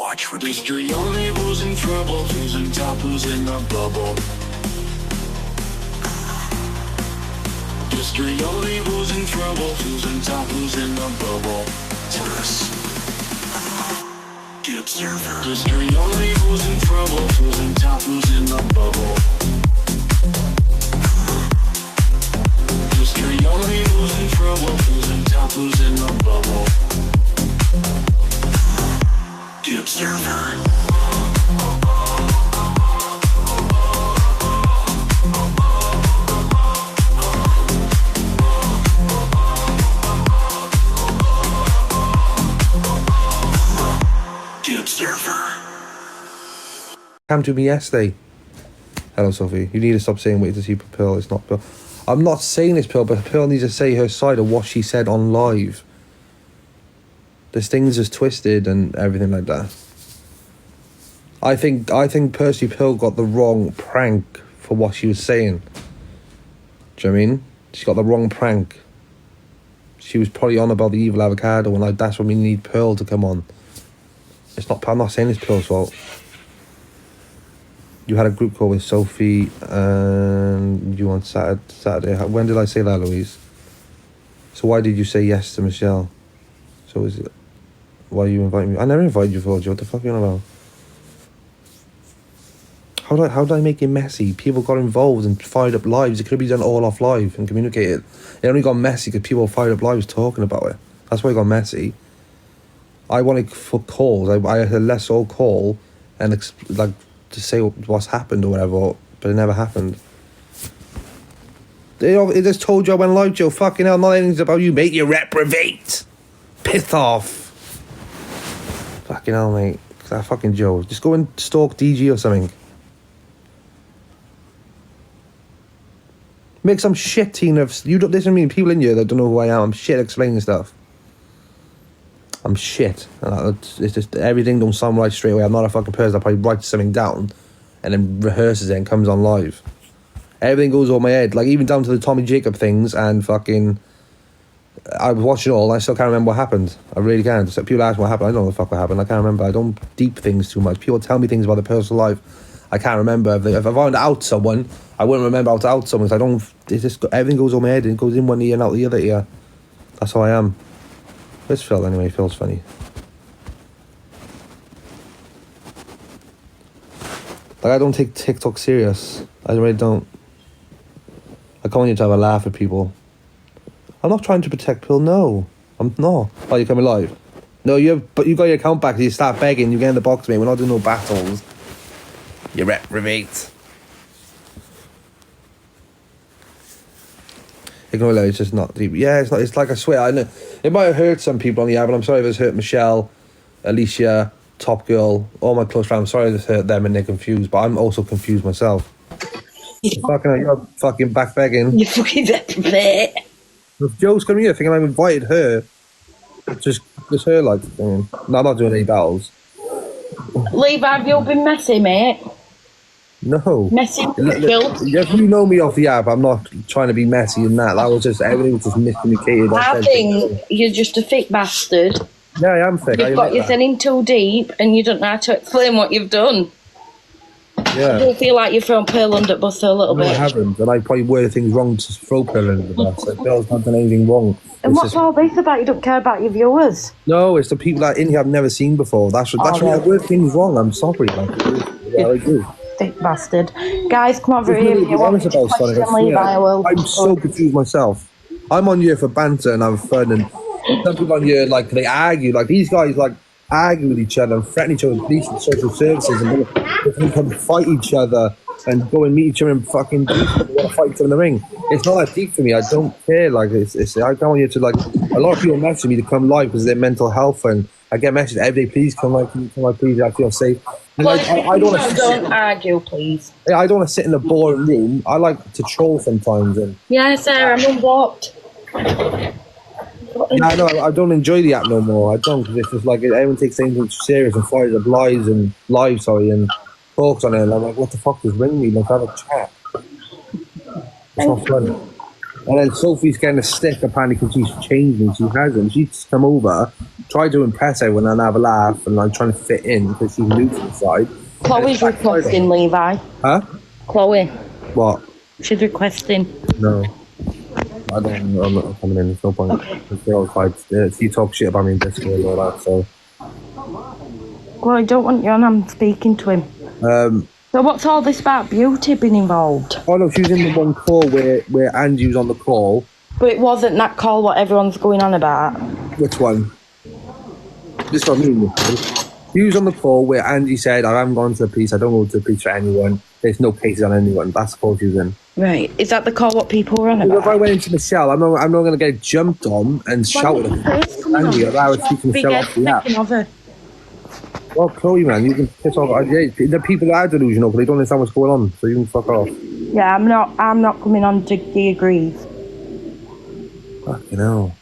watch with history only, who's in trouble, who's in top, who's in the bubble. History only, who's in trouble, who's in top, who's in the bubble. Tourists. The observer. History only, who's in trouble, who's in top, who's in the bubble. History only, who's in trouble, who's in top, who's in the bubble. The observer. Came to me yesterday. Hello, Sophie. You need to stop saying wait to see Pearl. It's not Pearl. I'm not saying it's Pearl, but Pearl needs to say her side of what she said on live. This thing's just twisted and everything like that. I think personally Pearl got the wrong prank for what she was saying. Do you know what I mean? She got the wrong prank. She was probably on about the evil avocado and like that's when we need Pearl to come on. I'm not saying it's Pearl's fault. You had a group call with Sophie and you on Saturday. When did I say that, Louise? So why did you say yes to Michelle? So is it... Why you invite me? I never invited you for Joe. What the fuck are you on about? How did I make it messy? People got involved and fired up lives. It could be done all off live and communicated. It only got messy because people fired up lives talking about it. That's why it got messy. I wanted for calls. I had a less all call and like to say what's happened or whatever, but it never happened. It just told you I went live, Joe. Fucking hell, not anything's about you, mate. You reprobate. Piss off. Fucking hell, mate. That fucking Joe. Just go and stalk DG or something. Make some shit team of... You don't listen to me, people in here that don't know who I am. I'm shit at explaining stuff. I'm shit. It's just everything don't sound right straight away. I'm not a fucking person that probably writes something down and then rehearses it and comes on live. Everything goes over my head. Like even down to the Tommy Jacob things and fucking... I was watching it all and I still can't remember what happened. I really can't. So people ask what happened. I don't know what the fuck what happened. I can't remember. I don't deep things too much. People tell me things about their personal life. I can't remember. If I wanted to out someone, I wouldn't remember how to out someone. I don't... It's just... Everything goes over my head and it goes in one ear and out the other ear. That's how I am. Where's Phil anyway? Phil's funny. Like, I don't take TikTok serious. I really don't. I come on here to have a laugh at people. I'm not trying to protect Phil, no. I'm not. Oh, you're coming live? No, but you got your account back, you start begging, you get in the box, mate. We're not doing no battles. You reprobate. Ignore that, it's just not deep. Yeah, it's not. It's like, I swear, I know it might have hurt some people on the app, but I'm sorry if it's hurt Michelle, Alicia, Top Girl, all my close friends. I'm sorry if it's hurt them and they're confused, but I'm also confused myself. You're fucking back begging. You fucking reprobate. If Joe's coming here thinking I've invited her, just her like thing. No, I'm not doing any battles. Levi, have you been messy, mate? No. Messy, if you know me off the app, I'm not trying to be messy and that. That was just, everything was just miscommunicated. I think you're just a thick bastard. Yeah, I am thick. You've got your thing in too deep and you don't know how to explain what you've done. Yeah. I do feel like you're throwing Pearl under the bus a little bit. I haven't, and I probably worded things wrong to throw Pearl under the bus. Like, Pearl's not done anything wrong. And what's all this about? You don't care about your viewers? No, it's the people that in here I've never seen before. That's why I word things wrong. I'm sorry. I do. Thick bastard. Guys, come over here if you want to about question Levi. I'm so confused myself. I'm on here for banter and have fun, and some people on here, like, they argue. Like, these guys, like, argue with each other and threaten each other with police and social services, and they come fight each other and go and meet each other and fucking want to fight each other in the ring. It's not that deep for me. I don't care. Like, I come on here to, like, a lot of people message me to come live because of their mental health, and I get messages every day, please come live, please, I feel safe. And I don't argue, please. I don't want to sit in a boring room. I like to troll sometimes. And yeah, Sarah, I'm unblocked. Yeah, I don't enjoy the app no more. I don't, because it's just like everyone takes things too serious and fires up lies and talks on it. And I'm like, what the fuck, just ring me? Let's have a chat. It's not fun. And then Sophie's getting a stick apparently because she's changed me. She hasn't. She's come over tried to impress everyone and have a laugh and like trying to fit in because she's new to the side. Chloe's requesting, Levi. Huh? Chloe. What? She's requesting. No. I'm not coming in. There's no point. Okay. She talks shit about me in Discord and all that, so. Well, I don't want you on. I'm speaking to him. So what's all this about beauty being involved? Oh no, she was in the one call where Angie was on the call. But it wasn't that call what everyone's going on about. Which one? This one, me. She was on the call where Angie said, I haven't gone to the police, I don't go to the police for anyone. There's no cases on anyone. That's the call she was in. Right. Is that the call what people were on about? If I went into Michelle, I'm not going to get jumped on and shouted at Angie. I was speaking Michelle off the app. Well, Chloe, man, you can piss off. The people that are delusional, they don't understand what's going on, so you can fuck off. Yeah, I'm not coming on to the agrees. Fucking hell.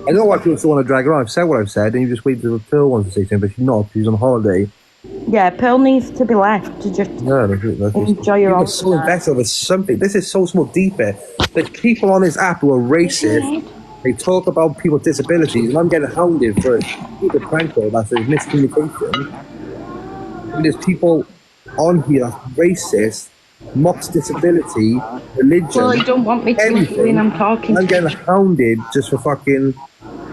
I know why people still want to drag her on. I've said what I've said, and you just wait till Pearl wants to say something, but she's not. She's on holiday. Yeah, Pearl needs to be left to just enjoy her own. So invested over something. This is so much deeper. There's people on this app who are racist. They talk about people's disabilities, and I'm getting hounded for a stupid prank call that says miscommunication. And there's people on here that's racist, mocks disability, religion. Well, you don't want me to anything. when I'm talking. I'm getting hounded just for fucking.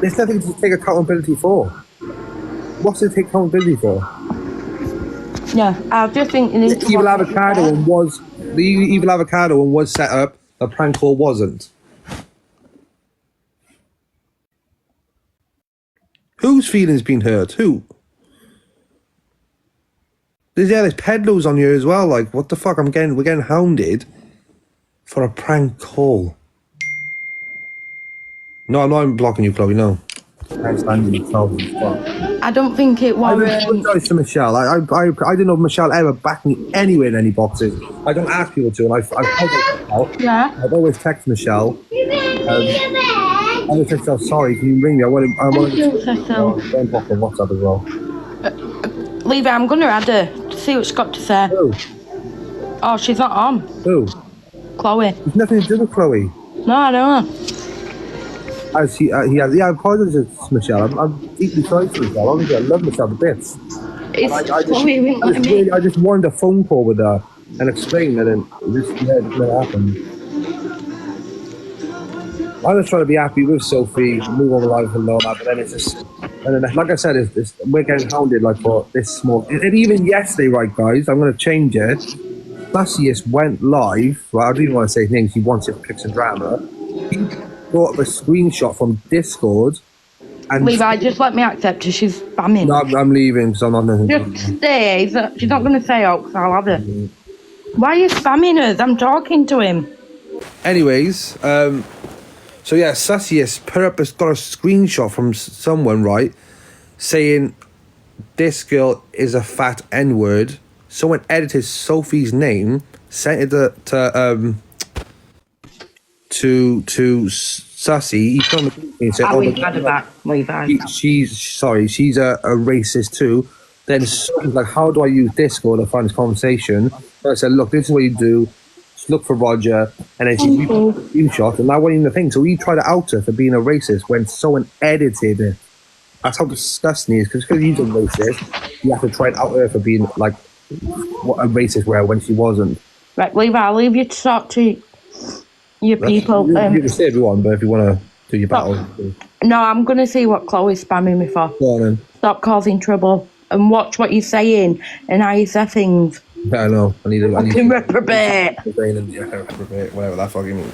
There's nothing to take accountability for. What's to take accountability for? Yeah, I just think you need to. Evil Avocado one was the Evil Avocado one was set up. The prank call wasn't. Whose feelings been hurt? Who? There's peddlers on here as well. Like, what the fuck? We're getting hounded for a prank call. No, I'm not blocking you, Chloe. No. I don't think it was. I apologise to Michelle. I didn't know if Michelle ever backed me anywhere in any boxes. I don't ask people to, and I apologise. Yeah. I've always text Michelle. I always text her, sorry, can you ring me? I want to don't block on WhatsApp as well. Levi, I'm going to add her to see what she's got to say. Who? Oh, she's not on. Who? Chloe. There's nothing to do with Chloe. No, I don't know. I apologise to Michelle. I'm deeply sorry for Michelle. Honestly, I love Michelle to bits. I just wanted a phone call with her and explain that it just never happened. I'm just trying to be happy with Sophie, move on with life and all that, but then it's just, and then, like I said, we're getting hounded like for this small. And even yesterday, right, guys, I'm going to change it. Sassius went live. Well, I don't even want to say his name. He wants it for clicks and drama. He got a screenshot from Discord. And Levi, just let me accept her. She's spamming. No, I'm leaving because I'm not nothing. Just stay. She's not going to say out because I'll have her. Why are you spamming us? I'm talking to him. Anyways, so yeah, Sassius got a screenshot from someone, right, saying this girl is a fat N-word. Someone edited Sophie's name, sent it to Sassy. He put on the said, she's a racist too. Then Sophie's like, how do I use Discord to find this conversation? So I said, look, this is what you do. Look for Roger, and then she screenshot, and that wasn't even the thing. So he tried to out her for being a racist when someone edited it. That's how disgusting it is, because he's a racist, you have to try and out her for being like what a racist where when she wasn't. Right, Levi, I'll leave you to talk to your people. You can say everyone, but if you want to do your battle. No, I'm going to see what Chloe's spamming me for. Go on then. Stop causing trouble and watch what you're saying and how you say things. I know. I need reprobate. Whatever that fucking means.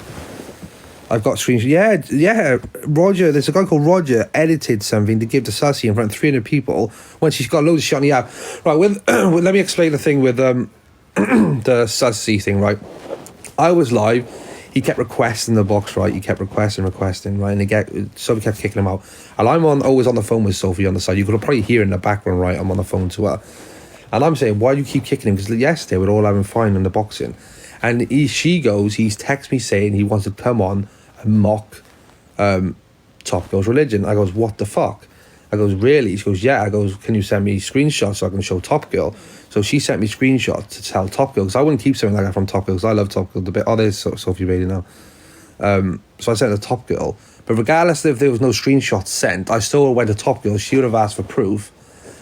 I've got screenshots. Yeah. Roger, there's a guy called Roger edited something to give to Sassy in front of 300 people when she's got loads of shit on the app. Right, let me explain the thing with the Sassy thing, right? I was live. He kept requesting the box, right? He kept requesting, right? And Sophie kept kicking him out. And I'm always on the phone with Sophie on the side. You could probably hear in the background, right? I'm on the phone to her. And I'm saying, why do you keep kicking him? Because yesterday we're all having fun in the boxing. And he's texted me saying he wants to come on and mock Top Girl's religion. I goes, what the fuck? I goes, really? She goes, yeah. I goes, can you send me screenshots so I can show Top Girl? So she sent me screenshots to tell Top Girl, because I wouldn't keep something like that from Top Girl, because I love Top Girl. Oh, there's Sophie Bailey now. So I sent it to Top Girl. But regardless if there was no screenshots sent, I still went to Top Girl. She would have asked for proof,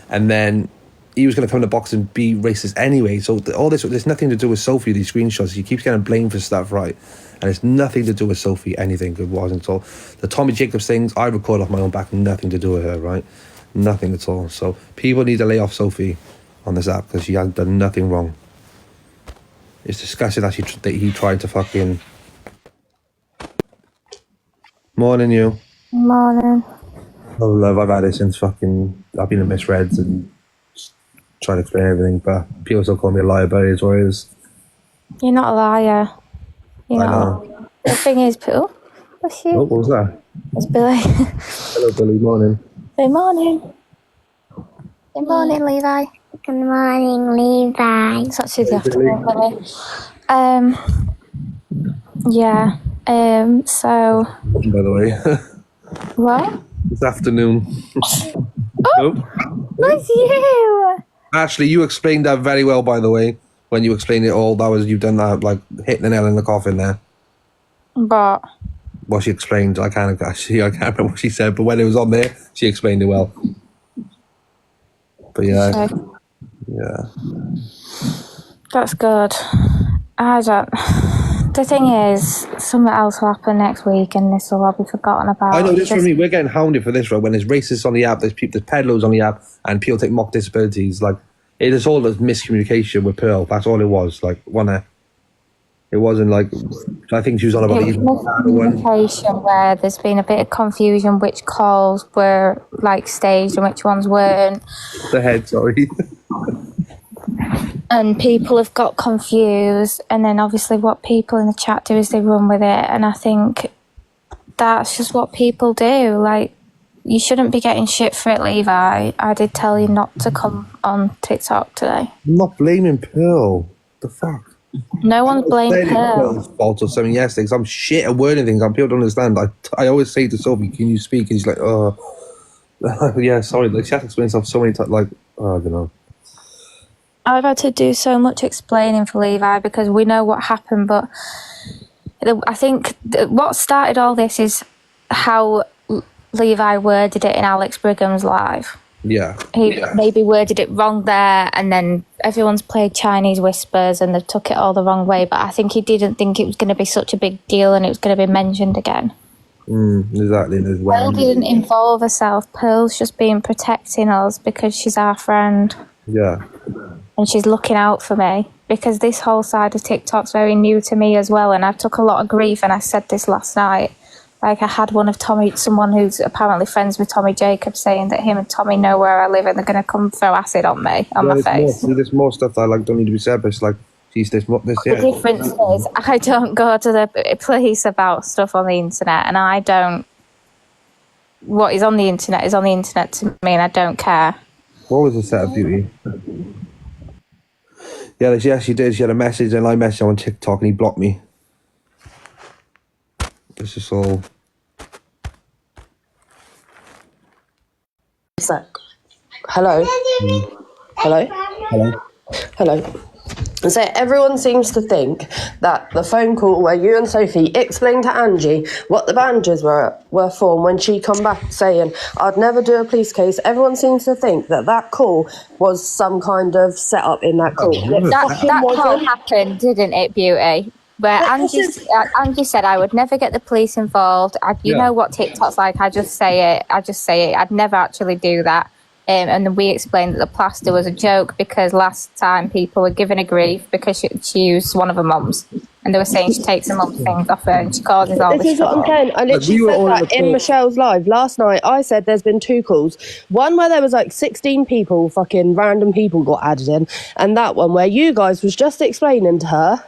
and then he was going to come in the box and be racist anyway. So all this, there's nothing to do with Sophie, these screenshots. She keeps getting blamed for stuff, right? And it's nothing to do with Sophie, anything. It wasn't at all. The Tommy Jacobs things, I recorded off my own back, nothing to do with her, right? Nothing at all. So people need to lay off Sophie on this app because she has done nothing wrong. It's disgusting that he tried to fucking... Morning, you. Morning. Oh, love, I've had it since fucking... I've been at Misreads and trying to explain everything, but people still call me a liar, but it is what it is. You're not a liar. You're I not. know. The thing is, Pooh, what's you? Oh, what was that? It's Billy. Hello, Billy. Morning. Good morning. Good morning, Levi. Good morning, Levi. It's actually the Hey, Billy. afternoon, Billy. Yeah. So. By the way. What? This afternoon. Oh, that's you. Actually, you explained that very well, by the way. When you explained it all, you've done that, like, hitting the nail in the coffin there. But. What she explained, I can't remember what she said, but when it was on there, she explained it well. But yeah. Okay. Yeah. That's good. I don't. The thing is, something else will happen next week and this will all be forgotten about. I know, this for me, we're getting hounded for this, right? When there's racists on the app, there's peddlers on the app, and people take mock disabilities. Like, it is all this miscommunication with Pearl. That's all it was. Like, it wasn't like, I think she was on about it was miscommunication where there's been a bit of confusion which calls were like staged and which ones weren't. The head, sorry. And people have got confused, and then obviously what people in the chat do is they run with it, and I think that's just what people do. Like, you shouldn't be getting shit for it, Levi. I did tell you not to come on TikTok today. I'm not blaming Pearl. The fuck? No one's blaming Pearl. Pearl's fault or something yesterday, because I'm shit at wording things, and people don't understand. I always say to Sophie, can you speak? And she's like, oh, yeah, sorry. Like, she has to explain stuff so many times, like, oh, I don't know. I've had to do so much explaining for Levi because we know what happened, but I think what started all this is how Levi worded it in Alex Brigham's live. Yeah. He maybe worded it wrong there, and then everyone's played Chinese whispers and they took it all the wrong way, but I think he didn't think it was going to be such a big deal and it was going to be mentioned again. Exactly. Pearl didn't involve herself. Pearl's just been protecting us because she's our friend. Yeah. And she's looking out for me because this whole side of TikTok's very new to me as well, and I took a lot of grief, and I said this last night. Like, I had someone who's apparently friends with Tommy Jacobs saying that him and Tommy know where I live and they're going to come throw acid on me, on my face. There's more stuff that don't need to be said, but it's like, geez, this, yeah. The difference is I don't go to the police about stuff on the internet, and I don't... What is on the internet is on the internet to me, and I don't care. What was the set of beauty? Yeah, she did. She had a message, and I messaged her on TikTok, and he blocked me. It's just all... Hello? Hello? Hello? Hello? So everyone seems to think that the phone call where you and Sophie explained to Angie what the bandages were for, and when she come back saying, I'd never do a police case, everyone seems to think that call was some kind of setup in that call. That call happened, didn't it, Beauty? Where Angie said I would never get the police involved. You know what TikTok's like. I just say it. I'd never actually do that. And then we explained that the plaster was a joke because last time people were giving her grief because she used one of her mums, and they were saying she takes her mum's things off her and she causes all this. This is what I'm saying. I literally said that in Michelle's live last night. I said there's been 2 calls. One where there was like 16 people, fucking random people got added in, and that one where you guys was just explaining to her.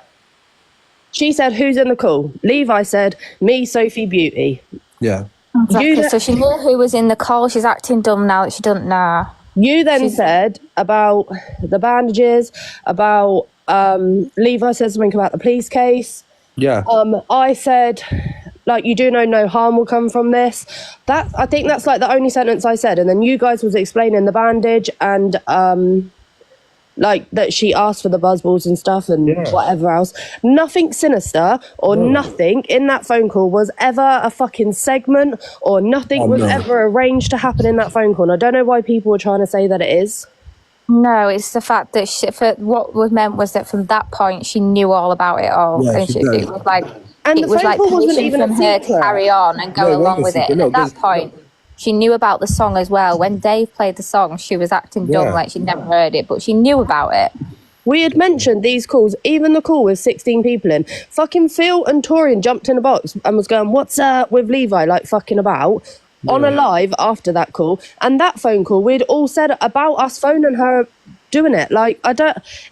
She said, who's in the call? Levi said, me, Sophie, Beauty. Yeah. Exactly. So she knew who was in the call. She's acting dumb now that she doesn't know. You then said about the bandages, about Levi said something about the police case. Yeah. I said, like, you do know no harm will come from this. I think that's like the only sentence I said. And then you guys was explaining the bandage and like that she asked for the buzzballs and stuff and whatever else. Nothing sinister or nothing in that phone call was ever a fucking segment, or nothing was ever arranged to happen in that phone call. And I don't know why people were trying to say that it is. No, it's the fact that what was meant was that from that point she knew all about it all, and it was like, and it was like permission from her to carry on and go along with it. And at that point, she knew about the song as well. When Dave played the song, she was acting dumb like she'd never heard it, but she knew about it. We had mentioned these calls, even the call with 16 people in. Fucking Phil and Torian jumped in a box and was going, "What's up with Levi?" Like fucking about on a live after that call. And that phone call, we'd all said about us phoning her doing it. Like,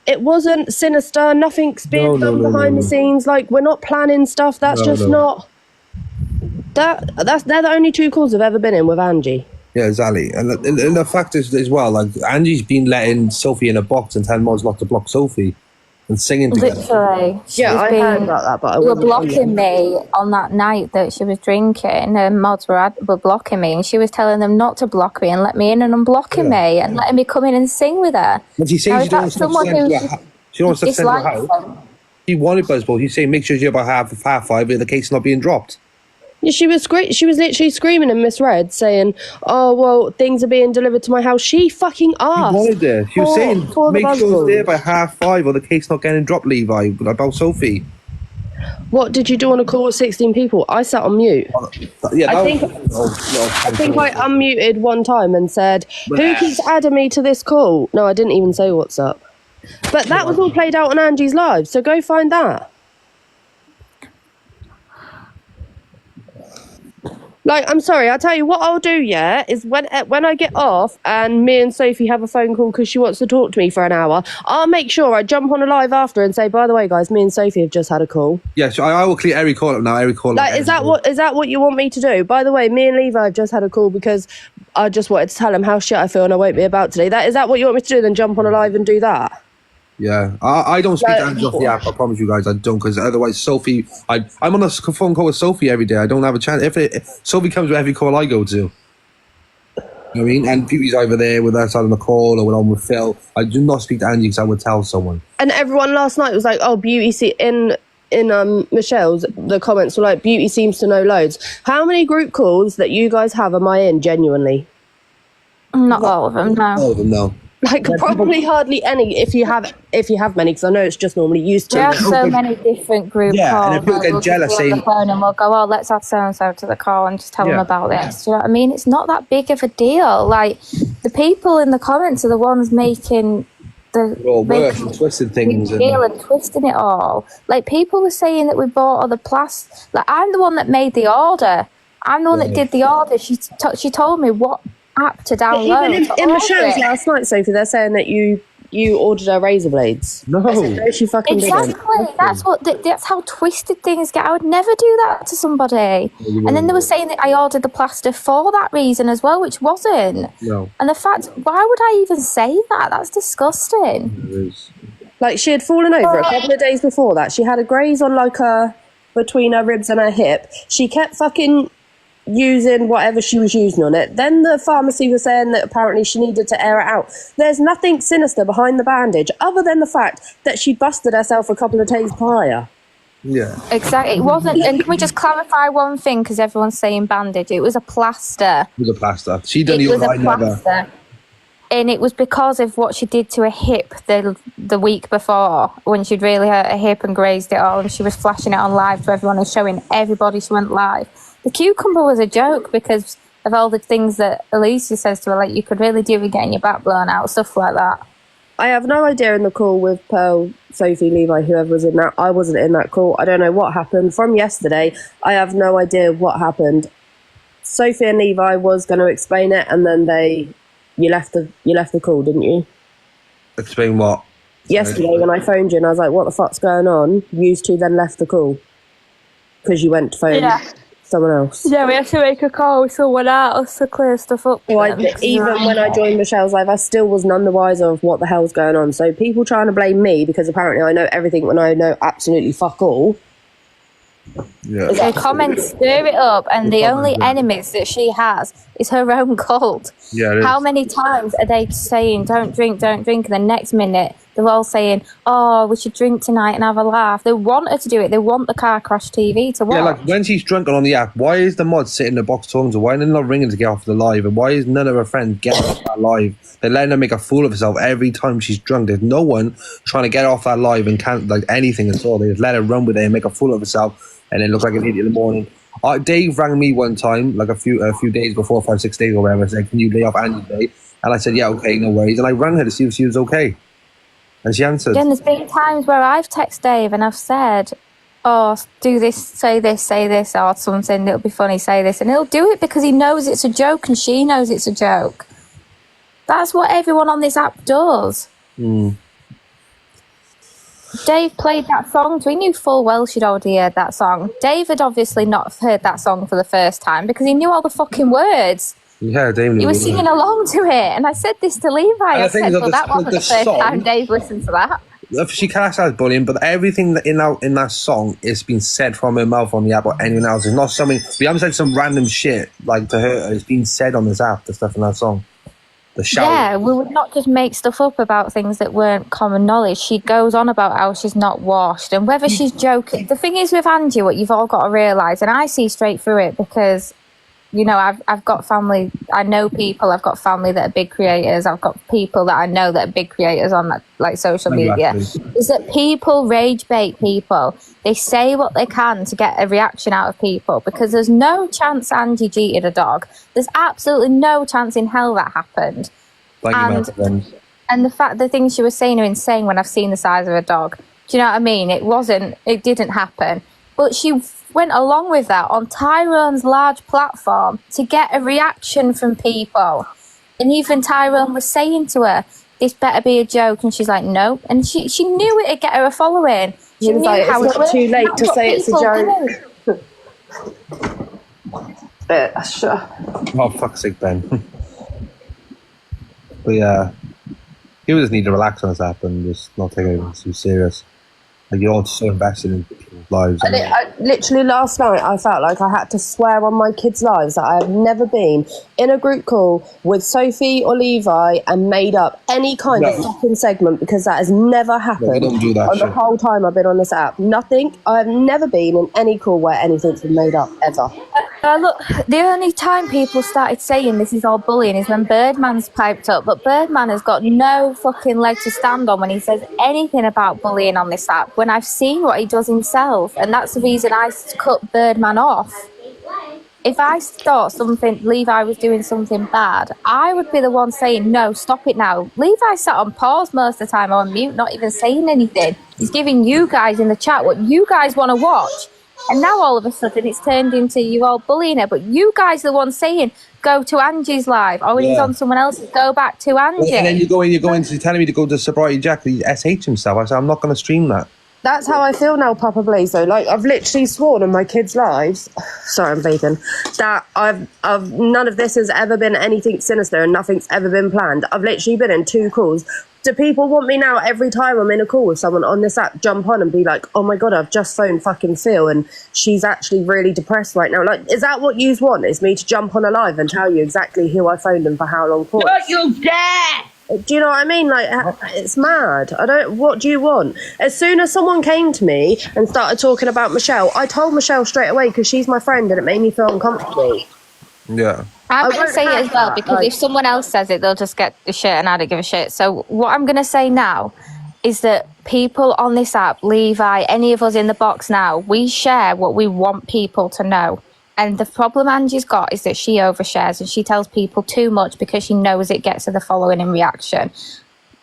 it wasn't sinister, nothing's being done behind the scenes. Like, we're not planning stuff. That's not. They're the only 2 calls I've ever been in with Angie. Yeah, exactly. And the fact is as well, like, Angie's been letting Sophie in a box and telling mods not to block Sophie and singing together. Literally. Yeah, I heard about that, but I were blocking me on that night that she was drinking. Her mods were blocking me, and she was telling them not to block me and let me in and unblocking me and letting me come in and sing with her. And she says she don't want to send her house. She wanted buzzballs. She's saying make sure you're about half 5 with the case not being dropped. Yeah, she was literally screaming and misread, saying, "Oh well, things are being delivered to my house." She fucking asked. She wanted it. She was saying, "Make sure it's there by 5:30, or the case not getting dropped." Levi, about Sophie. What did you do on a call with 16 people? I sat on mute. I think I unmuted one time and said, "Who keeps adding me to this call?" No, I didn't even say what's up. But that was all played out on Angie's live, so go find that. Like, I'm sorry, I'll tell you what I'll do, is when I get off and me and Sophie have a phone call because she wants to talk to me for an hour, I'll make sure I jump on a live after and say, "By the way, guys, me and Sophie have just had a call." Yeah, so I will clear every call up now, Like, is that what you want me to do? By the way, me and Levi have just had a call because I just wanted to tell him how shit I feel and I won't be about today. Is that what you want me to do? Then jump on a live and do that? Yeah, I don't speak to Angie off the app. I promise you guys, I don't, because otherwise Sophie, I'm on a phone call with Sophie every day. I don't have a chance. If Sophie comes with every call I go to, you know what I mean? And Beauty's either there with us on the call or on with Phil. I do not speak to Angie because I would tell someone. And everyone last night was like, "Oh, Beauty in Michelle's, the comments were like, Beauty seems to know loads." How many group calls that you guys have am I in, genuinely? Not all of them, no. All of them, no. Like, probably hardly any, if you have many, because I know it's just normally used to. We have so many different group calls. And if people get jealous, on the phone and we'll go, "Oh, let's add so-and-so to the call and just tell them about this." Do you know what I mean? It's not that big of a deal. Like, the people in the comments are the ones making worse and twisted things and twisting it all. Like, people were saying that we bought all the plastic. Like, I'm the one that made the order. I'm the one that did the order. She told me what app to download. Even in the shows last night, Sophie, they're saying that you ordered her razor blades. No, she fucking exactly. Didn't. That's how twisted things get. I would never do that to somebody. And then they were saying that I ordered the plaster for that reason as well, which wasn't. No. And the fact, why would I even say that? That's disgusting. Like, she had fallen over a couple of days before that. She had a graze on between her ribs and her hip. She kept fucking using whatever she was using on it. Then the pharmacy was saying that apparently she needed to air it out. There's nothing sinister behind the bandage other than the fact that she busted herself a couple of days prior. Yeah, exactly. It wasn't. And can we just clarify one thing, because everyone's saying bandage? It was a plaster. It was a plaster. She didn't even like never. And it was because of what she did to her hip the week before, when she'd really hurt her hip and grazed it all, and she was flashing it on live to everyone and showing everybody she went live. The cucumber was a joke because of all the things that Alicia says to her, like, you could really do with getting your back blown out, stuff like that. I have no idea in the call with Pearl, Sophie, Levi, whoever was in that. I wasn't in that call. I don't know what happened. From yesterday, I have no idea what happened. Sophie and Levi was going to explain it, and then you left the call, didn't you? Explain what? Yesterday when I phoned you and I was like, "What the fuck's going on?" You two then left the call because you went to phone someone else. Yeah, we had to make a call with someone else to clear stuff up. Well, even when I joined Michelle's live, I still was none the wiser of what the hell's going on. So people trying to blame me because apparently I know everything when I know absolutely fuck all. Yeah. Her comments stir it up, and the only enemies that she has is her own cult. Yeah, it is. How many times are they saying, don't drink, and the next minute they're all saying, oh, we should drink tonight and have a laugh. They want her to do it. They want the car crash TV to watch. Yeah, like when she's drunk and on the app, why is the mod sitting in the box talking to her? Why are they not ringing to get off the live? And why is none of her friends getting off that live? They're letting her make a fool of herself every time she's drunk. There's no one trying to get off that live and can't like anything at all. They just let her run with it and make a fool of herself, and then look like an idiot in the morning. Dave rang me one time, like a few days before, 5, 6 days or whatever, said, can you lay off Angie today? And I said, yeah, okay, no worries. And I rang her to see if she was okay. And she answered. Then there's been times where I've texted Dave and I've said, oh, do this, say this, or something, it'll be funny, say this. And he'll do it because he knows it's a joke and she knows it's a joke. That's what everyone on this app does. Mm. Dave played that song. We knew full well she'd already heard that song. Dave had obviously not heard that song for the first time because he knew all the fucking words. Yeah, Dave knew. He was singing along to it. And I said this to Levi. I said, well, that wasn't the first time Dave listened to that. She classed as bullying, but everything that in that song is being said from her mouth on the app or anyone else. It's not something, we haven't said some random shit like to her. It's been said on this app, the stuff in that song. The shout. Yeah, we would not just make stuff up about things that weren't common knowledge. She goes on about how she's not washed and whether she's joking. The thing is with Angie, what you've all got to realise, and I see straight through it because, you know, I've got family, I know people, I've got family that are big creators, I've got people that I know that are big creators on like social media, is that people rage bait people. They say what they can to get a reaction out of people because there's no chance Angie cheated a dog. There's absolutely no chance in hell that happened. And the things she was saying are insane when I've seen the size of a dog. Do you know what I mean? It didn't happen. But she went along with that on Tyrone's large platform to get a reaction from people. And even Tyrone was saying to her, this better be a joke. And she's like, no. And she knew it'd get her a following. She knew like, how it's not too late to say it's a joke. Oh, fuck's sake, Ben. But yeah, people just need to relax on this app and just not take it too serious. Like, you're all so invested in people's lives. Literally last night, I felt like I had to swear on my kids' lives that I have never been in a group call with Sophie or Levi and made up any kind of fucking segment because that has never happened. Don't do that the whole time I've been on this app. Nothing. I've never been in any call where anything's been made up, ever. Look, the only time people started saying this is all bullying is when Birdman's piped up, but Birdman has got no fucking leg to stand on when he says anything about bullying on this app, when I've seen what he does himself, and that's the reason I cut Birdman off. If I thought Levi was doing something bad, I would be the one saying, no, stop it now. Levi sat on pause most of the time, or on mute, not even saying anything. He's giving you guys in the chat what you guys want to watch. And now all of a sudden it's turned into you all bullying her. But you guys are the ones saying, go to Angie's live. Or when he's on someone else's, go back to Angie. And then you're going to telling me to go to Sobriety Jack, he SH himself. I said, I'm not going to stream that. That's how I feel now, Papa Blaze, though. Like, I've literally sworn on my kids' lives, sorry, I'm vaping, that I've none of this has ever been anything sinister and nothing's ever been planned. I've literally been in 2 calls. Do people want me now every time I'm in a call with someone on this app jump on and be like, oh my God, I've just phoned fucking Phil and she's actually really depressed right now? Like, is that what you want? Is me to jump on a live and tell you exactly who I phoned and for how long for? Don't you dare! Do you know what I mean? Like, it's mad. What do you want? As soon as someone came to me and started talking about Michelle, I told Michelle straight away because she's my friend and it made me feel uncomfortable. Yeah. I'm going to say it as well because if someone else says it, they'll just get the shit and I don't give a shit. So what I'm going to say now is that people on this app, Levi, any of us in the box now, we share what we want people to know. And the problem Angie's got is that she overshares and she tells people too much because she knows it gets her the following and reaction.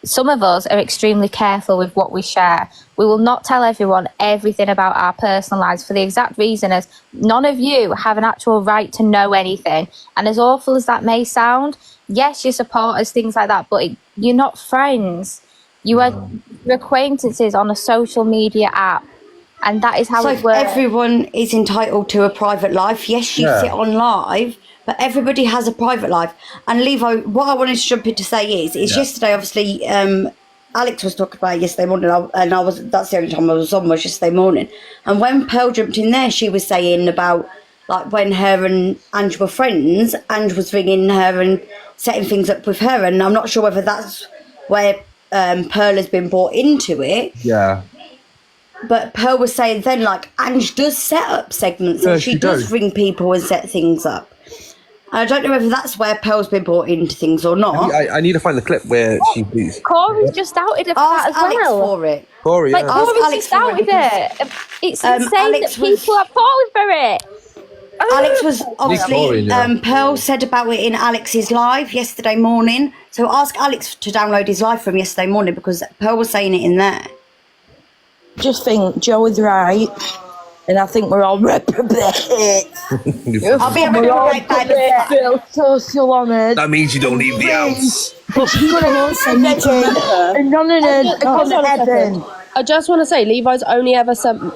Some of us are extremely careful with what we share. We will not tell everyone everything about our personal lives for the exact reason as none of you have an actual right to know anything. And as awful as that may sound, yes, you're supporters, things like that, but you're not friends. You are acquaintances on a social media app. And that is how it works. Everyone is entitled to a private life. Yes, you sit on live, but everybody has a private life. And Levi, what I wanted to jump in to say is yesterday, obviously, Alex was talking about it yesterday morning, and I was, that's the only time I was on, was yesterday morning. And when Pearl jumped in there, she was saying about, like, when her and Angie were friends, Angie was ringing her and setting things up with her, and I'm not sure whether that's where Pearl has been brought into it. Yeah. But Pearl was saying then, like, Angie does set up segments, and she does ring people and set things up. I don't know whether that's where Pearl's been brought into things or not. I need to find the clip where she beats. Corey's just outed her that as Alex well. for it. Corey, Like, Corey's just outed it. It's insane that people are falling for it. Alex was obviously, Pearl said about it in Alex's live yesterday morning. So ask Alex to download his live from yesterday morning, because Pearl was saying it in there. Just think Joe is right, and I think we're all reprobates. I'll be a reprobate by the social honoured. That means you don't leave the house. But she's going to and none of them are going to heaven. I just want to say, Levi's only ever sent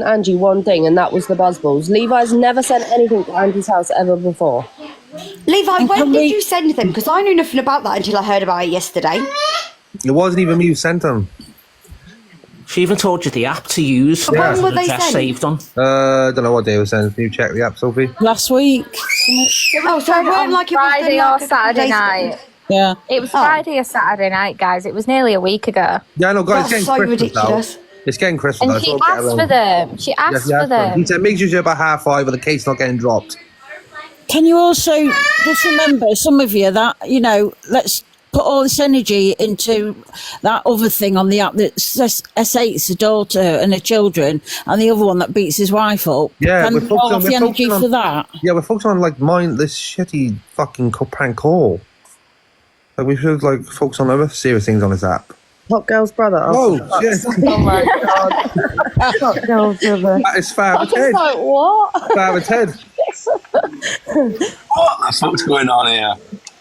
Angie one thing, and that was the buzzballs. Levi's never sent anything to Angie's house ever before. Levi, when did you send them? Because I knew nothing about that until I heard about it yesterday. It wasn't even me who sent them. She even told you the app to use. Yeah. When were they sent? Saved on. I don't know what day it was sent. Can you check the app, Sophie? Last week. Oh, so it weren't like it was Friday or Saturday night. Yeah. It was Friday or Saturday night, guys. It was nearly a week ago. Yeah, I know, guys. That's It's so getting Christmas ridiculous. now. It's getting Christmas. And she asked for them. She asked for them. He said, make sure you're about 5:30 with the case not getting dropped. Can you also just remember, some of you, that, you know, let's put all this energy into that other thing on the app that S8's a daughter and her children, and the other one that beats his wife up. Yeah, Can we're we all have the energy for that? Yeah, we're focusing on, like, this shitty fucking prank call. Like, we should, like, focus on other serious things on this app. Top Girl's brother. Oh, shit. Oh my god. Top Girl's brother. That is Father's head. Like, what? Father's head. What the fuck's going on here?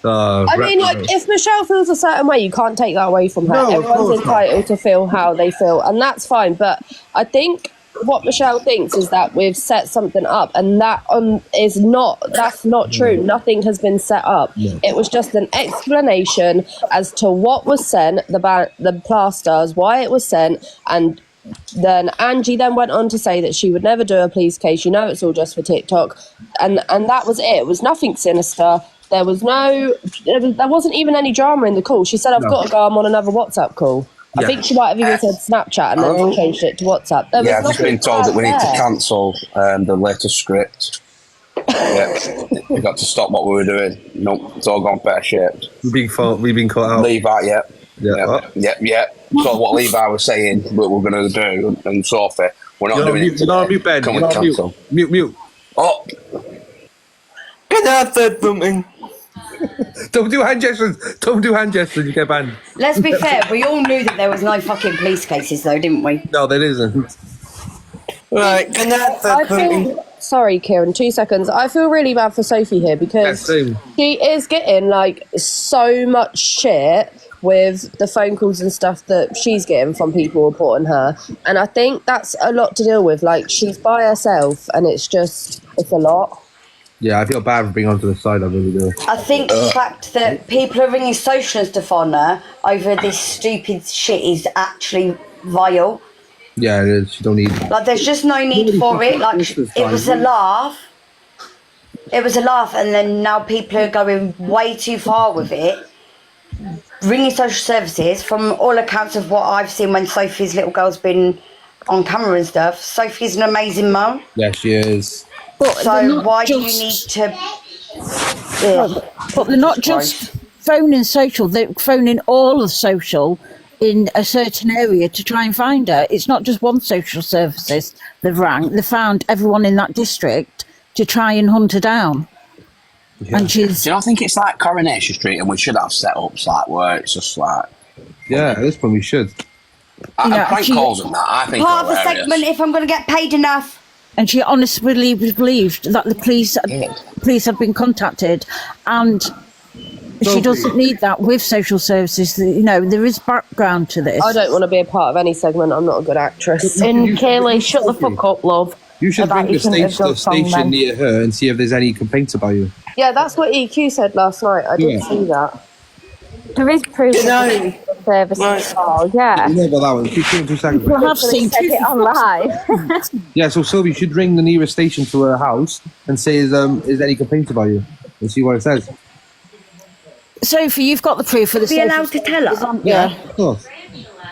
I mean, like, if Michelle feels a certain way, you can't take that away from her. No, everyone's entitled to feel how they feel, and that's fine. But I think what Michelle thinks is that we've set something up, and that's not true. Nothing has been set up. It was just an explanation as to what was sent, the plasters, why it was sent, and then Angie then went on to say that she would never do a police case. You know, it's all just for TikTok, and that was it. It was nothing sinister. There wasn't even any drama in the call. She said, I've got to go, I'm on another WhatsApp call. Yeah. I think she might have even said Snapchat and then changed it to WhatsApp. I've just been told that we need to cancel the latest script. Yeah, we got to stop what we were doing. Nope, it's all gone pear-shaped. We've been cut out. Levi, yeah. So what Levi was saying, what we're going to do, and Sophie, we're not doing it today. Mute, Ben. Can we cancel? Mute. Oh! Can I say something? Don't do hand gestures, you get banned. Let's be fair, we all knew that there was no fucking police cases though, didn't we? No, there isn't. Right, can I say something? Sorry, Kieran, 2 seconds. I feel really bad for Sophie here because she is getting, like, so much shit with the phone calls and stuff that she's getting from people reporting her. And I think that's a lot to deal with. Like, she's by herself and it's a lot. Yeah, I feel bad for being onto the side, I really do. I think the fact that people are ringing social stuff on her over this stupid shit is actually vile. Yeah, it is. You don't need... Like, there's just no need for it. Like, it was a laugh. It was a laugh, and then now people are going way too far with it. Ringing social services, from all accounts of what I've seen when Sophie's little girl's been on camera and stuff, Sophie's an amazing mum. Yeah, she is. But so why do you need to... But they're not just phoning social, they're phoning all of social in a certain area to try and find her. It's not just one social services they've rang. They found everyone in that district to try and hunt her down. Yeah. And she's... Do you not think it's like Coronation Street and we should have setups like where it's just like... Yeah, at this point we should. Prank calls and that, I think part of the segment, if I'm going to get paid enough. And she honestly believed that the police had been contacted, and she doesn't need that with social services. You know, there is background to this. I don't want to be a part of any segment. I'm not a good actress. And Kaylee, shut the fuck up, love. You should bring the station near her and see if there's any complaints about you. Yeah, that's what EQ said last night. I didn't see that. There is proof. services call, yeah. You know about that one. Keep 2 seconds. I have seen Check it on live. Yeah, so Sylvie, you should ring the nearest station to her house and say, is there any complaints about you? And see what it says. Sophie, you've got the proof of the Be allowed to tell her? Yeah, of course.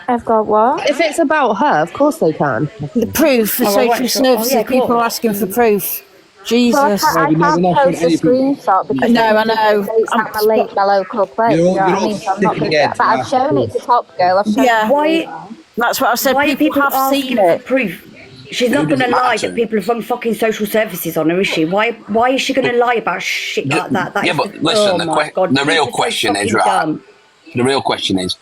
I've got what? If it's about her, of course they can. The proof for social services. People are asking for proof. Jesus. Well, I can't post a screenshot because I know. I'm my local place. You know what I mean? So I'm not gonna get, but I've shown it to Top Girl. I've shown Why? That's what I said. Why are people have asking seen for it. proof? She's not going to lie that people have run fucking social services on her, is she? Why is she going to lie about shit like that? Yeah, but listen, the real question is, right? The real question is,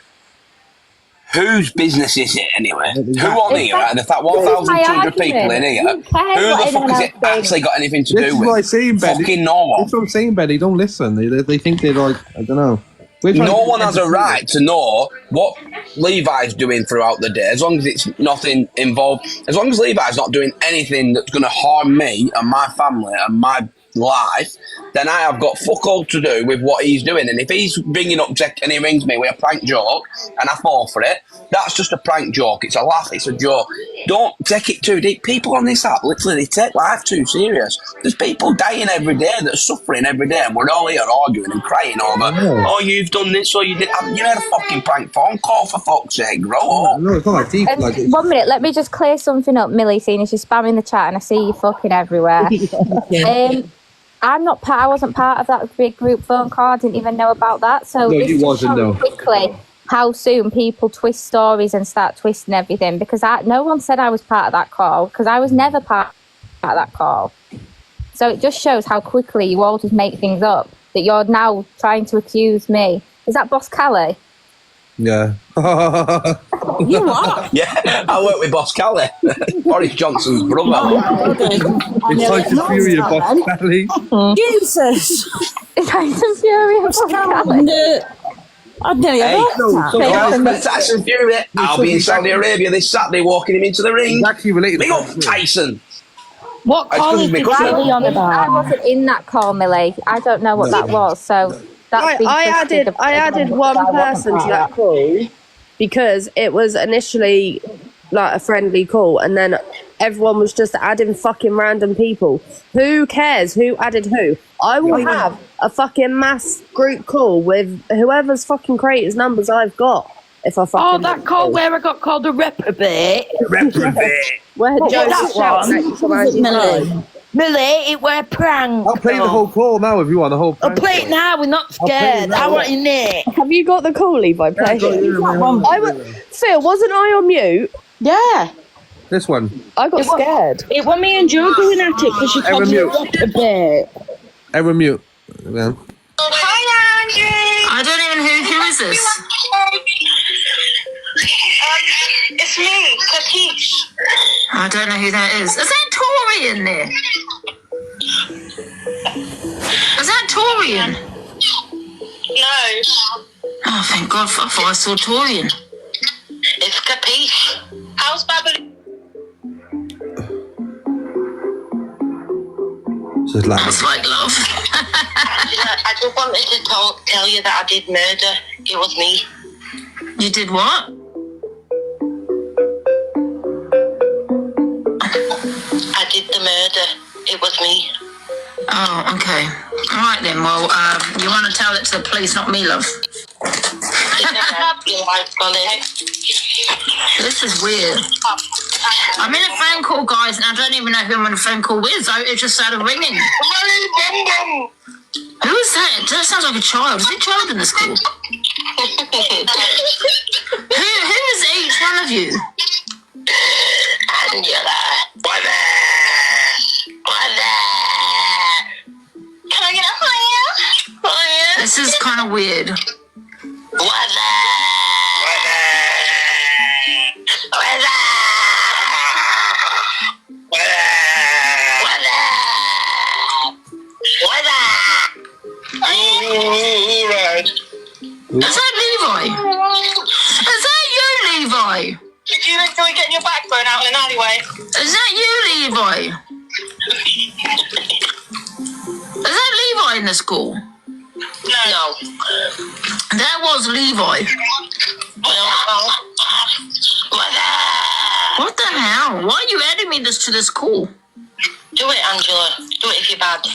whose business is it anyway? Who on here, and if that 1,200 people in here, who the fuck has it actually got anything to do with? What I'm saying, Ben. Fucking no one. That's what I'm saying, Ben. They don't listen. They think they're like, I don't know. No one has a right to know what Levi's doing throughout the day, as long as it's nothing involved. As long as Levi's not doing anything that's going to harm me and my family and my life, then I have got fuck all to do with what he's doing. And if he's ringing up and he rings me with a prank joke and I fall for it, that's just a prank joke. It's a laugh. It's a joke. Don't take it too deep. People on this app, literally, they take life too serious. There's people dying every day that are suffering every day, and we're all here arguing and crying over, oh, you've done this or you did. You made a fucking prank phone call, for fuck's sake. Grow up. No, it's not like deep. 1 minute, let me just clear something up, Millie, seeing as you're spamming the chat and I see you fucking everywhere. I wasn't part of that big group phone call. I didn't even know about that. So no, you wasn't, no. Quickly, how soon people twist stories and start twisting everything, because no one said I was part of that call, because I was never part of that call. So it just shows how quickly you all just make things up, that you're now trying to accuse me. Is that Boss Callie? Yeah. You are? Yeah, I work with Boss Callie, Boris Johnson's brother. It's Tyson Fury of Boss Callie. Jesus. Tyson Fury of Boss Callie. I'd nearly Tyson Fury. I'll be in Saudi Arabia this Saturday, walking him into the ring. Exactly related. Big up, Tyson. What call is this really on about? I wasn't in that call, Millie. I don't know what that was, so that's been I added one person to that call because it was initially like a friendly call, and then everyone was just adding fucking random people. Who cares who added who? I will have a fucking mass group call with whoever's fucking creators numbers I've got. If I fucking that call where I got called a reprobate. Where Joe shouts at you from Angie. Millie, it were a prank. I'll play the whole call now if you want the whole prank. I'll play it now, we're not scared. I want in it. Have you got the call, Levi? Play Phil, wasn't I on mute? Yeah. This one. I got scared. It was me and Joe doing at it because she told me a bit. Everyone mute. Yeah. Hi, Angie. I don't even know who is this? It's me, Capiche. I don't know who that is. Is that Torian there? Is that Torian? No. Oh, thank God, I thought I saw Torian. It's Capiche. How's Babylon? That's like love. I just wanted to tell you that I did murder. It was me. You did what? I did the murder. It was me. Oh, okay. All right then. Well, you want to tell it to the police, not me, love. This is weird. I'm in a phone call, guys, and I don't even know who I'm on a phone call with. It just started ringing. Who is that? That sounds like a child. Is it a child in this call? Who is each one of you? Angela. Can I get a higher? This is kind of weird. Is that Levi? Is that you, Levi? Did you enjoy getting your backbone out in an alleyway? Is that you, Levi? Is that Levi in the school? No. That was Levi. What the hell? Why are you adding me to this call? Do it, Angela. Do it if you're bad.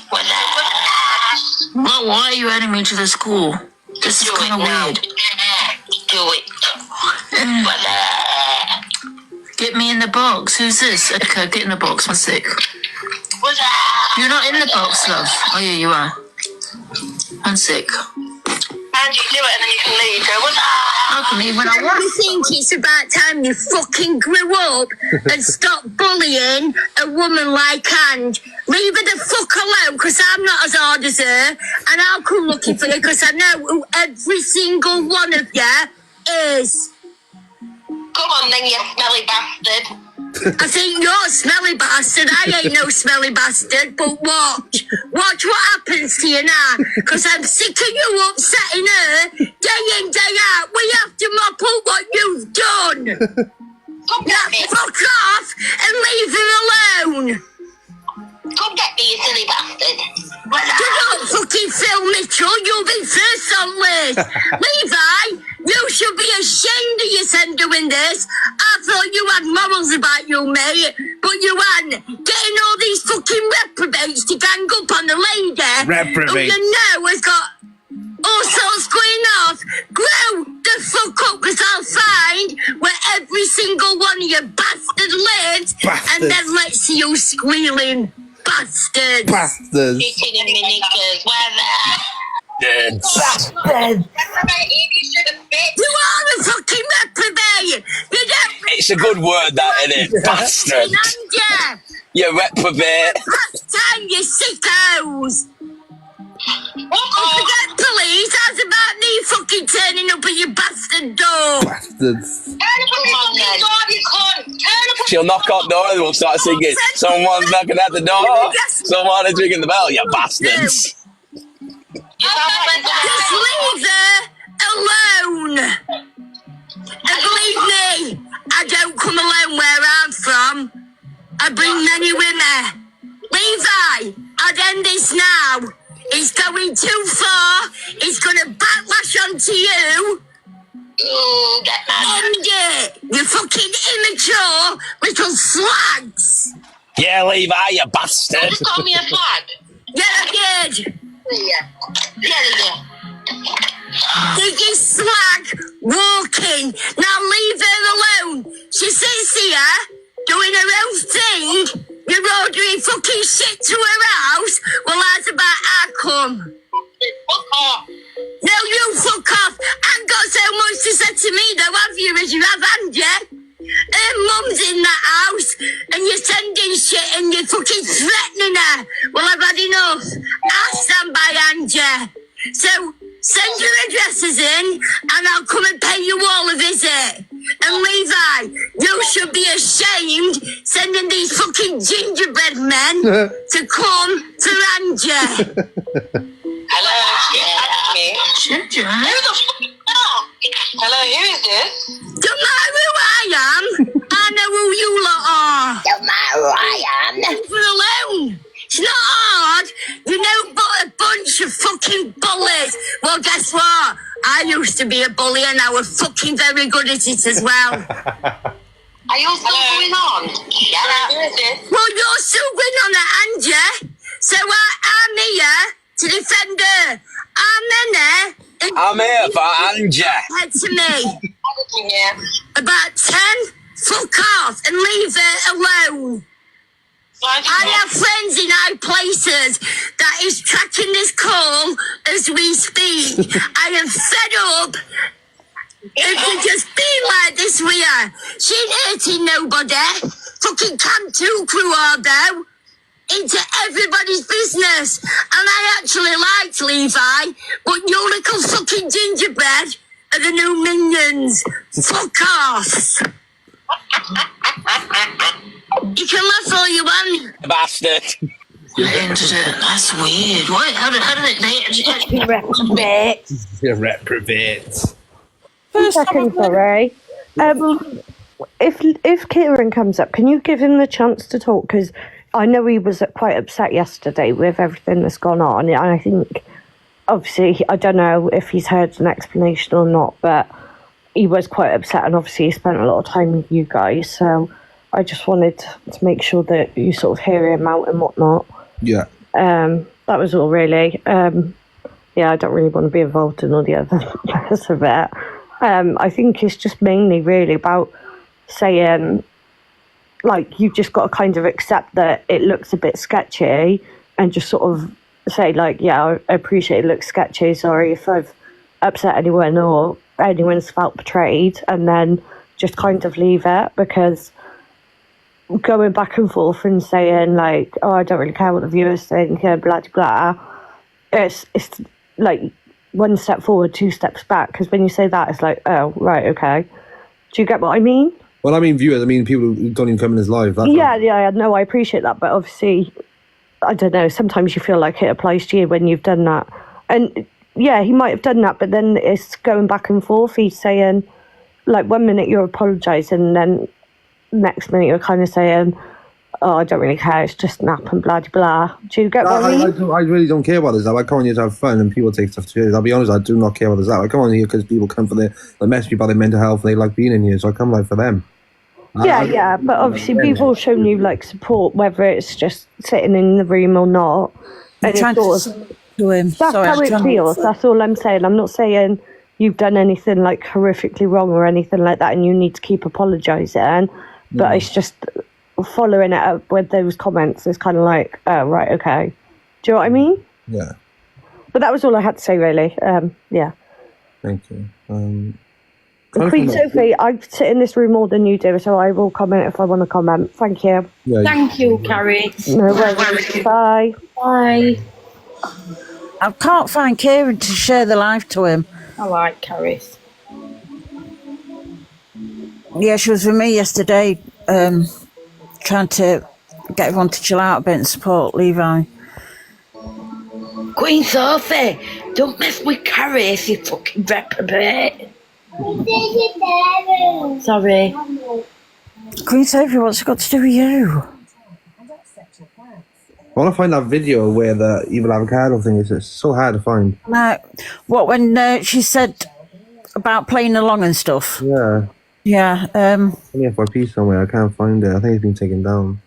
Well, why are you adding me to this call? This is kind of weird. Do it. Get me in the box. Who's this? Okay, get in the box. 1 sec. You're not in the box, love. Oh, yeah, you are. 1 sec. Angie, do it and then you can leave. Go, I can leave when I want. You think it's about time you fucking grew up and stopped bullying a woman like Ange? Leave her the fuck alone, because I'm not as hard as her, and I'll come looking for you, because I know who every single one of you is. come on then, you smelly bastard. I think you're a smelly bastard. I ain't no smelly bastard, but watch what happens to you now, because I'm sick of you upsetting her day in, day out. We have to mop up what you've done. Now fuck off and leave her alone. Come get me, you silly bastard. Do not fucking Phil Mitchell, you'll be first on list. Levi, you should be ashamed of yourself doing this. I thought you had morals about you, mate, but you hadn't. Getting all these fucking reprobates to gang up on the lady who you know has got all sorts going off. Grow the fuck up, because I'll find where every single one of you bastard lives and then let's see you squealing. Bastards! Bastards! Eating in my knickers. Where there? Bastards! You are a fucking reprobate! You don't... It's a good word, that, isn't it? Bastard! You reprobate! Last time, you sickos! Forget police, how's about me fucking turning up at your bastard door? Bastards! She'll knock on the door and we'll start singing. Someone's knocking at the door. Someone is ringing the bell, you bastards. Just leave her alone. And believe me, I don't come alone where I'm from. I bring many women. Levi, I'd end this now. It's going too far. It's going to backlash onto you. End it, you fucking immature little slags. Yeah, Levi, you bastard. Just call me a flag. Yeah, I did. Yeah. Biggest slag walking. Now leave her alone. She sits here doing her own thing. You're ordering fucking shit to her house. Well, that's about I come. Fuck off. No, you fuck off. I've got so much to say to me, though, have you, as you have, Angie? Her mum's in that house, and you're sending shit, and you're fucking threatening her. Well, I've had enough. I'll stand by Angie. So, send your addresses in, and I'll come and pay you all a visit. And Levi, you should be ashamed sending these fucking gingerbread men to come to Angie. Hello, Ginger. Who the fuck? Hello, who is this? Don't matter who I am. I know who you lot are. Don't matter who I am. Leave her alone. It's not hard. You know, but a bunch of fucking bullies. Well, guess what? I used to be a bully, and I was fucking very good at it as well. Are you still going on? Shut up. Who is this? Well, you're still going on at Angie. So I'm here to defend her. I'm here for Angie. Head to me. About 10. Fuck off and leave her alone. I have friends in high places that is tracking this call as we speak. I am fed up. If you just be like this with her. She ain't hurting nobody. Fucking Camp 2 crew are though. Into everybody's business. And I actually liked Levi, but you little fucking gingerbread are the new minions. Fuck off. You can laugh all you want. Bastard. That's weird. What? How did they Reprobate. You're reprobate. Second, sorry. If Kieran comes up, can you give him the chance to talk? Because I know he was quite upset yesterday with everything that's gone on. And I think, obviously, I don't know if he's heard an explanation or not, but he was quite upset, and obviously he spent a lot of time with you guys, so I just wanted to make sure that you sort of hear him out and whatnot. Yeah. That was all really. Yeah, I don't really want to be involved in all the other parts of it. I think it's just mainly really about saying, like, you've just got to kind of accept that it looks a bit sketchy and just sort of say, like, yeah, I appreciate it looks sketchy. Sorry if I've upset anyone or anyone's felt betrayed, and then just kind of leave it, because going back and forth and saying, like, oh, I don't really care what the viewers think, blah, blah, blah, it's like one step forward, two steps back, because when you say that, it's like, oh, right, okay. Do you get what I mean? Well, I mean viewers, I mean people who don't even come in his live. Yeah, no, I appreciate that, but obviously, I don't know, sometimes you feel like it applies to you when you've done that. And yeah, he might have done that, but then it's going back and forth. He's saying, like, 1 minute you're apologising, and then next minute you're kind of saying, oh, I don't really care, it's just an app and blah, blah. Do you get what I mean? I really don't care about this app. I come on here to have fun, and people take stuff serious. I'll be honest, I do not care about this app. I come on here because people come for they mess about their mental health, and they like being in here, so I come like for them. Yeah, but obviously people have shown you, like, support, whether it's just sitting in the room or not. And trying to him. That's how it feels. That's all I'm saying. I'm not saying you've done anything, like, horrifically wrong or anything like that, and you need to keep apologising. But it's just following it up with those comments is kind of like, oh, right, okay. Do you know what I mean? Yeah. But that was all I had to say, really. Yeah. Thank you. Queen Sophie, I sit in this room more than you do, so I will comment if I want to comment. Thank you. Yeah, Thank you, Carrie. No worries. Bye. Bye. I can't find Kieran to share the live to him. I like Carrie. Yeah, she was with me yesterday, trying to get everyone to chill out a bit and support Levi. Queen Sophie, don't mess with Carrie, you fucking reprobate. Sorry. Queen Sophie, what's it got to do with you? I want to find that video where the evil avocado thing is. It's so hard to find. No, what, when she said about playing along and stuff? Yeah. Yeah. Only FYP somewhere. I can't find it. I think it's been taken down.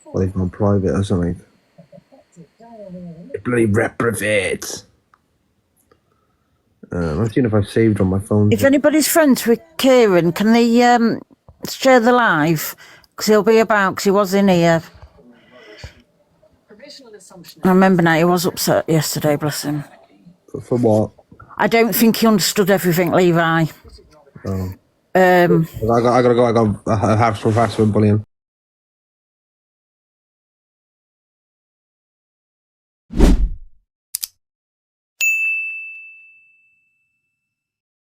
Or they've gone private or something. Bloody reprobate. I'm seeing if I've saved on my phone. If anybody's friends with Kieran, can they share the live? Because he'll be about, because he was in here. I remember now, he was upset yesterday, bless him. For what? I don't think he understood everything, Levi. Oh. I gotta go. I got a half for bullying.